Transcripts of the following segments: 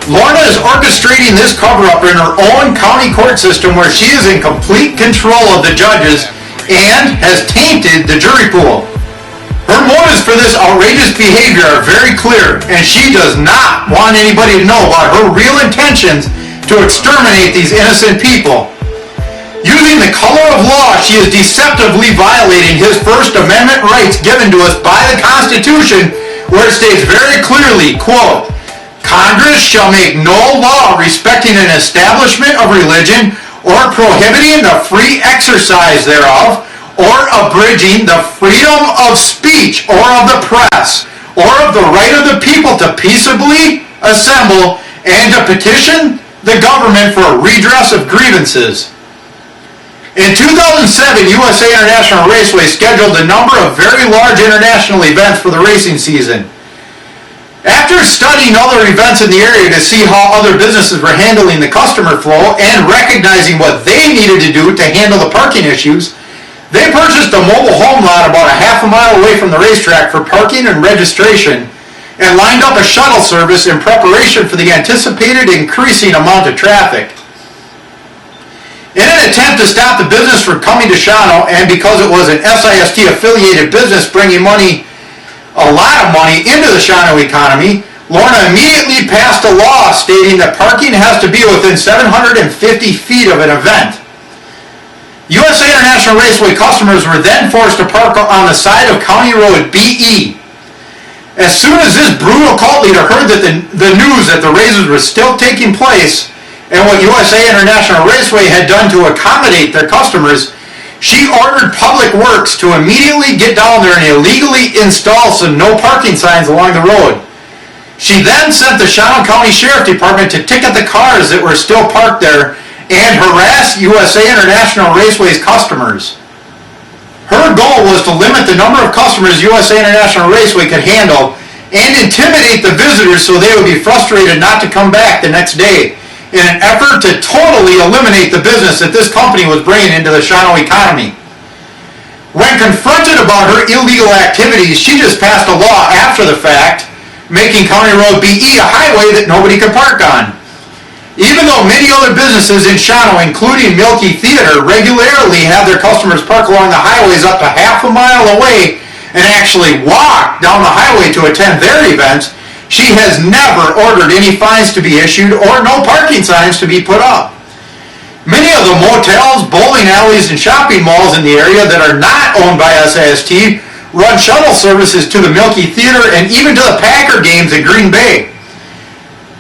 Lorna is orchestrating this cover-up in her own county court system where she is in complete control of the judges and has tainted the jury pool. Her motives for this outrageous behavior are very clear, and she does not want anybody to know about her real intentions to exterminate these innocent people. Using the color of law, she is deceptively violating his First Amendment rights given to us by the Constitution, where it states very clearly, quote, Congress shall make no law respecting an establishment of religion or prohibiting the free exercise thereof or abridging the freedom of speech or of the press or of the right of the people to peaceably assemble and to petition the government for a redress of grievances. In 2007, USA International Raceway scheduled a number of very large international events for the racing season. After studying other events in the area to see how other businesses were handling the customer flow and recognizing what they needed to do to handle the parking issues, they purchased a mobile home lot about a half a mile away from the racetrack for parking and registration and lined up a shuttle service in preparation for the anticipated increasing amount of traffic. In an attempt to stop the business from coming to Shawano, and because it was an SIST affiliated business bringing a lot of money into the Shawano economy, Lorna immediately passed a law stating that parking has to be within 750 feet of an event. USA International Raceway customers were then forced to park on the side of County Road BE. As soon as this brutal cult leader heard that the news that the races were still taking place and what USA International Raceway had done to accommodate their customers, she ordered Public Works to immediately get down there and illegally install some no parking signs along the road. She then sent the Shawano County Sheriff Department to ticket the cars that were still parked there and harass USA International Raceway's customers. Her goal was to limit the number of customers USA International Raceway could handle and intimidate the visitors so they would be frustrated not to come back the next day, in an effort to totally eliminate the business that this company was bringing into the Shawano economy. When confronted about her illegal activities, she just passed a law after the fact, making County Road BE a highway that nobody could park on. Even though many other businesses in Shawano, including Milky Theater, regularly have their customers park along the highways up to half a mile away and actually walk down the highway to attend their events, she has never ordered any fines to be issued or no parking signs to be put up. Many of the motels, bowling alleys, and shopping malls in the area that are not owned by SIST run shuttle services to the Milky Theater and even to the Packer games in Green Bay.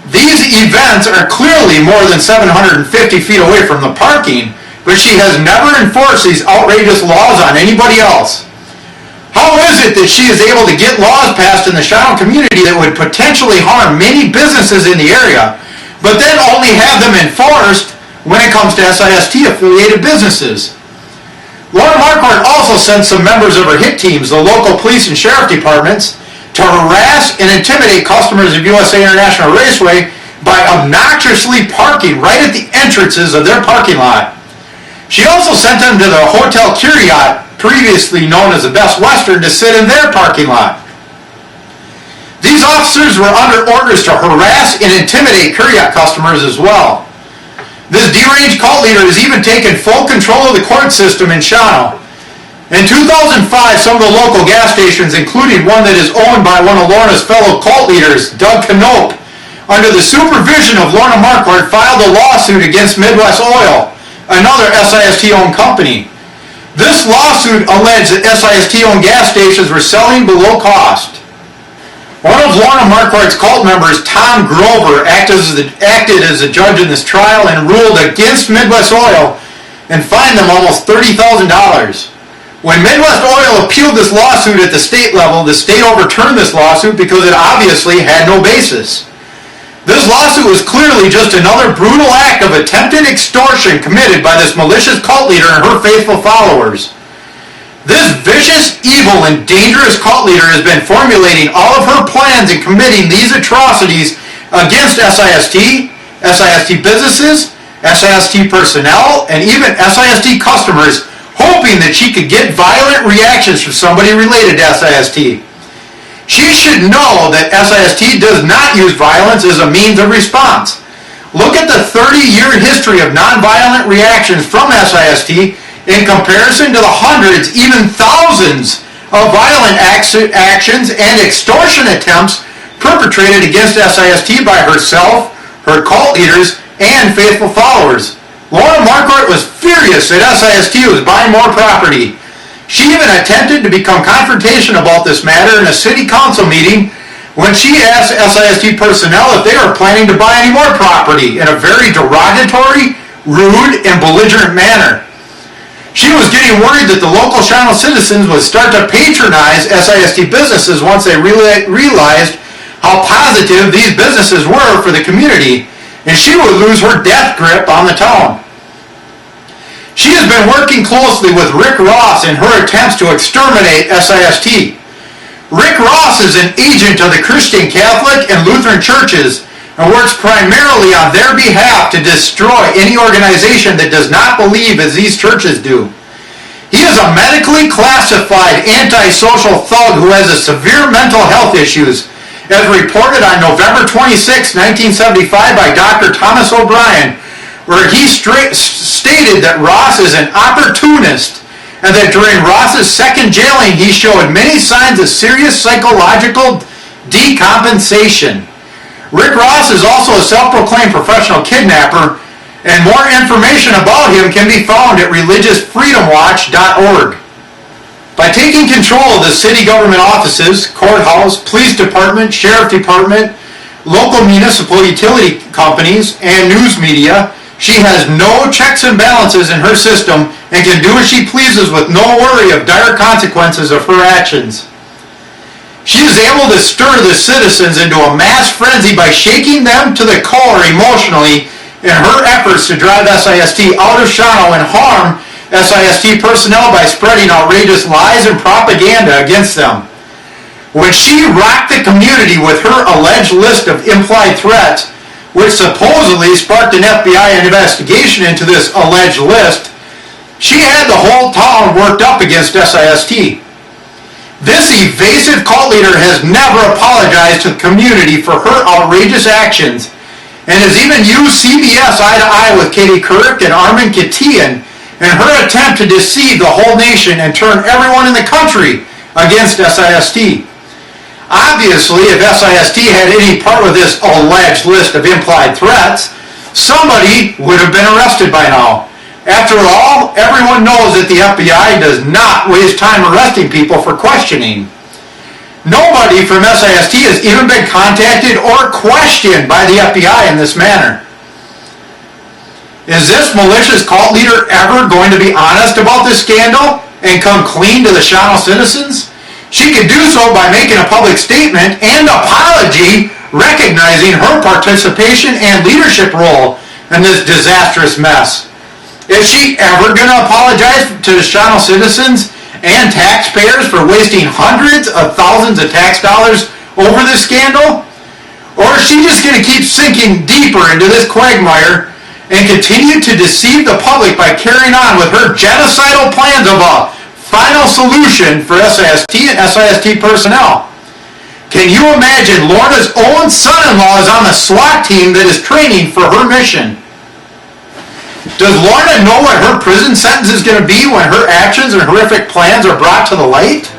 These events are clearly more than 750 feet away from the parking, but she has never enforced these outrageous laws on anybody else. How is it that she is able to get laws passed in the Shawano community that would potentially harm many businesses in the area, but then only have them enforced when it comes to SIST-affiliated businesses? Lorna Marquardt also sent some members of her hit teams, the local police and sheriff departments, to harass and intimidate customers of USA International Raceway by obnoxiously parking right at the entrances of their parking lot. She also sent them to the Hotel Curiat, previously known as the Best Western, to sit in their parking lot. These officers were under orders to harass and intimidate Curiat customers as well. This deranged cult leader has even taken full control of the court system in Shawano. In 2005, some of the local gas stations, including one that is owned by one of Lorna's fellow cult leaders, Doug Knope, under the supervision of Lorna Marquardt, filed a lawsuit against Midwest Oil, another SIST-owned company. This lawsuit alleged that SIST-owned gas stations were selling below cost. One of Lorna Marquardt's cult members, Tom Grover, acted as a judge in this trial and ruled against Midwest Oil and fined them almost $30,000. When Midwest Oil appealed this lawsuit at the state level, the state overturned this lawsuit because it obviously had no basis. This lawsuit was clearly just another brutal act of attempted extortion committed by this malicious cult leader and her faithful followers. This vicious, evil, and dangerous cult leader has been formulating all of her plans and committing these atrocities against SIST, SIST businesses, SIST personnel, and even SIST customers, hoping that she could get violent reactions from somebody related to SIST. She should know that SIST does not use violence as a means of response. Look at the 30-year history of nonviolent reactions from SIST in comparison to the hundreds, even thousands, of violent actions and extortion attempts perpetrated against SIST by herself, her cult leaders, and faithful followers. Lorna Marquardt was furious that SIST was buying more property. She even attempted to become confrontational about this matter in a city council meeting when she asked SIST personnel if they were planning to buy any more property in a very derogatory, rude, and belligerent manner. She was getting worried that the local Shawano citizens would start to patronize SIST businesses once they realized how positive these businesses were for the community, and she would lose her death grip on the town. She has been working closely with Rick Ross in her attempts to exterminate SIST. Rick Ross is an agent of the Christian, Catholic, and Lutheran churches and works primarily on their behalf to destroy any organization that does not believe as these churches do. He is a medically classified antisocial thug who has severe mental health issues, as reported on November 26, 1975 by Dr. Thomas O'Brien, where he stated that Ross is an opportunist and that during Ross's second jailing he showed many signs of serious psychological decompensation. Rick Ross is also a self-proclaimed professional kidnapper, and more information about him can be found at religiousfreedomwatch.org. By taking control of the city government offices, courthouse, police department, sheriff department, local municipal utility companies, and news media, she has no checks and balances in her system and can do as she pleases with no worry of dire consequences of her actions. She is able to stir the citizens into a mass frenzy by shaking them to the core emotionally in her efforts to drive SIST out of Shawano and harm SIST personnel by spreading outrageous lies and propaganda against them. When she rocked the community with her alleged list of implied threats, which supposedly sparked an FBI investigation into this alleged list, she had the whole town worked up against SIST. This evasive cult leader has never apologized to the community for her outrageous actions and has even used CBS eye-to-eye with Katie Couric and Armin Katian in her attempt to deceive the whole nation and turn everyone in the country against SIST. Obviously, if SIST had any part with this alleged list of implied threats, somebody would have been arrested by now. After all, everyone knows that the FBI does not waste time arresting people for questioning. Nobody from SIST has even been contacted or questioned by the FBI in this manner. Is this malicious cult leader ever going to be honest about this scandal and come clean to the Shawano citizens? She could do so by making a public statement and apology recognizing her participation and leadership role in this disastrous mess. Is she ever going to apologize to the Shawano citizens and taxpayers for wasting hundreds of thousands of tax dollars over this scandal? Or is she just going to keep sinking deeper into this quagmire and continue to deceive the public by carrying on with her genocidal plans of a final solution for SIST and SIST personnel? Can you imagine Lorna's own son-in-law is on the SWAT team that is training for her mission? Does Lorna know what her prison sentence is going to be when her actions and horrific plans are brought to the light?